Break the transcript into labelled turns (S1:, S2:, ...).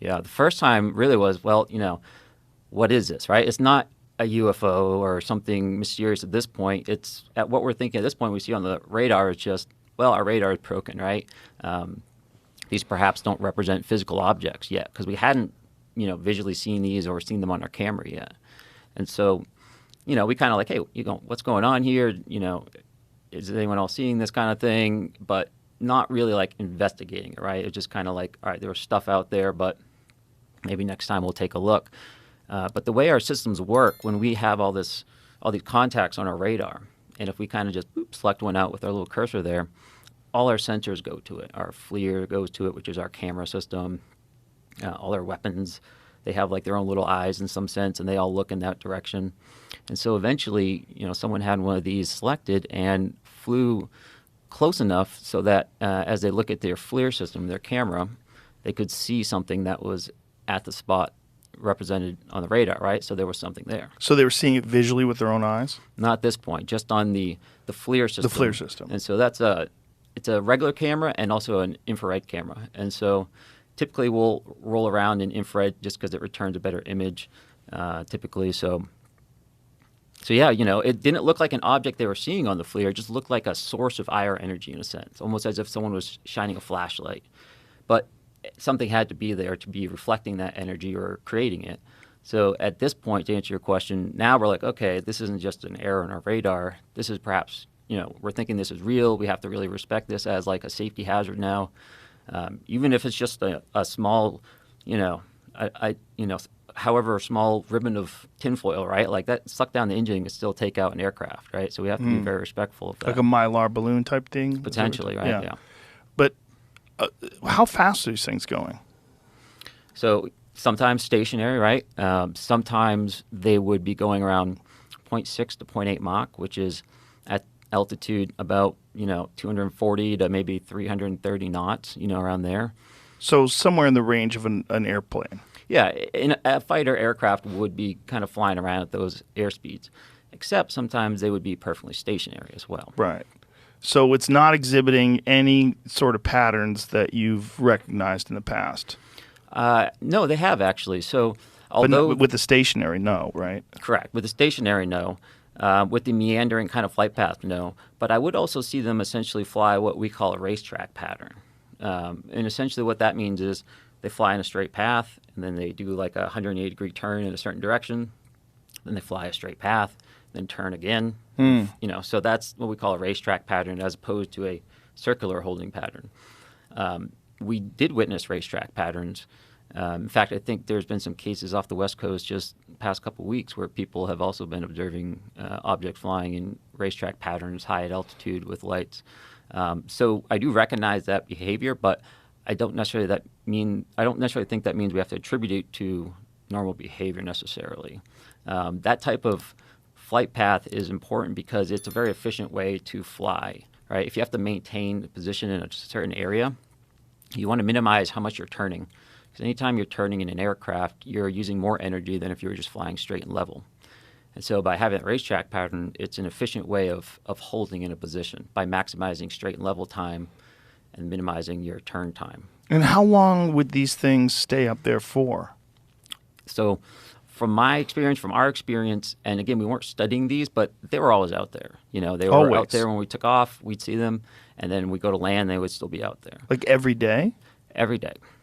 S1: Yeah. The first time really was, well, what is this, right? It's not a UFO or something mysterious at this point. It's at what we're thinking at this point we see on the radar is just, well, our radar is broken, right? These perhaps don't represent physical objects yet because we hadn't, visually seen these or seen them on our camera yet. And so, we kind of like, hey, what's going on here? Is anyone else seeing this kind of thing? But not really like investigating it, right? It's just kind of like, all right, there was stuff out there, but maybe next time we'll take a look. But the way our systems work, when we have all these contacts on our radar, and if we kind of just select one out with our little cursor there, all our sensors go to it. Our FLIR goes to it, which is our camera system. All our weapons, they have like their own little eyes in some sense, and they all look in that direction. And so eventually, someone had one of these selected and flew close enough so that as they look at their FLIR system, their camera, they could see something that was at the spot represented on the radar, right? So there was something there.
S2: So they were seeing it visually with their own eyes?
S1: Not at this point, just on the FLIR system.
S2: The FLIR system.
S1: And so it's a regular camera and also an infrared camera. And so typically we'll roll around in infrared just because it returns a better image typically. So yeah, it didn't look like an object they were seeing on the FLIR. It just looked like a source of IR energy in a sense, almost as if someone was shining a flashlight. But something had to be there to be reflecting that energy or creating it. So at this point, to answer your question, now we're like, okay, this isn't just an error in our radar. This is perhaps, we're thinking this is real. We have to really respect this as like a safety hazard now. Even if it's just a small, however small ribbon of tinfoil, right? Like that suck down the engine can still take out an aircraft, right? So we have to be very respectful of that.
S2: Like a Mylar balloon type thing?
S1: Potentially, right? Yeah.
S2: But how fast are these things going?
S1: So sometimes stationary, right? Sometimes they would be going around 0.6 to 0.8 Mach, which is at altitude about, 240 to maybe 330 knots, around there.
S2: So somewhere in the range of an airplane.
S1: Yeah, a fighter aircraft would be kind of flying around at those airspeeds, except sometimes they would be perfectly stationary as well.
S2: Right. So it's not exhibiting any sort of patterns that you've recognized in the past?
S1: No, they have actually. So, although
S2: but with the stationary, no, right?
S1: Correct. With the stationary, no. With the meandering kind of flight path, no. But I would also see them essentially fly what we call a racetrack pattern. And essentially what that means is they fly in a straight path, and then they do like a 180-degree turn in a certain direction. Then they fly a straight path, then turn again. So that's what we call a racetrack pattern as opposed to a circular holding pattern. We did witness racetrack patterns. In fact, I think there's been some cases off the West Coast just the past couple of weeks where people have also been observing objects flying in racetrack patterns high at altitude with lights. So I do recognize that behavior, but I don't necessarily think that means we have to attribute it to normal behavior necessarily. That type of flight path is important because it's a very efficient way to fly, right? If you have to maintain the position in a certain area, you want to minimize how much you're turning. Because anytime you're turning in an aircraft, you're using more energy than if you were just flying straight and level. And so by having a racetrack pattern, it's an efficient way of holding in a position by maximizing straight and level time and minimizing your turn time.
S2: And how long would these things stay up there for?
S1: So from our experience, and again, we weren't studying these, but they were always out there. They were
S2: always
S1: out there when we took off, we'd see them, and then we go to land, they would still be out there.
S2: Like every day?
S1: Every day.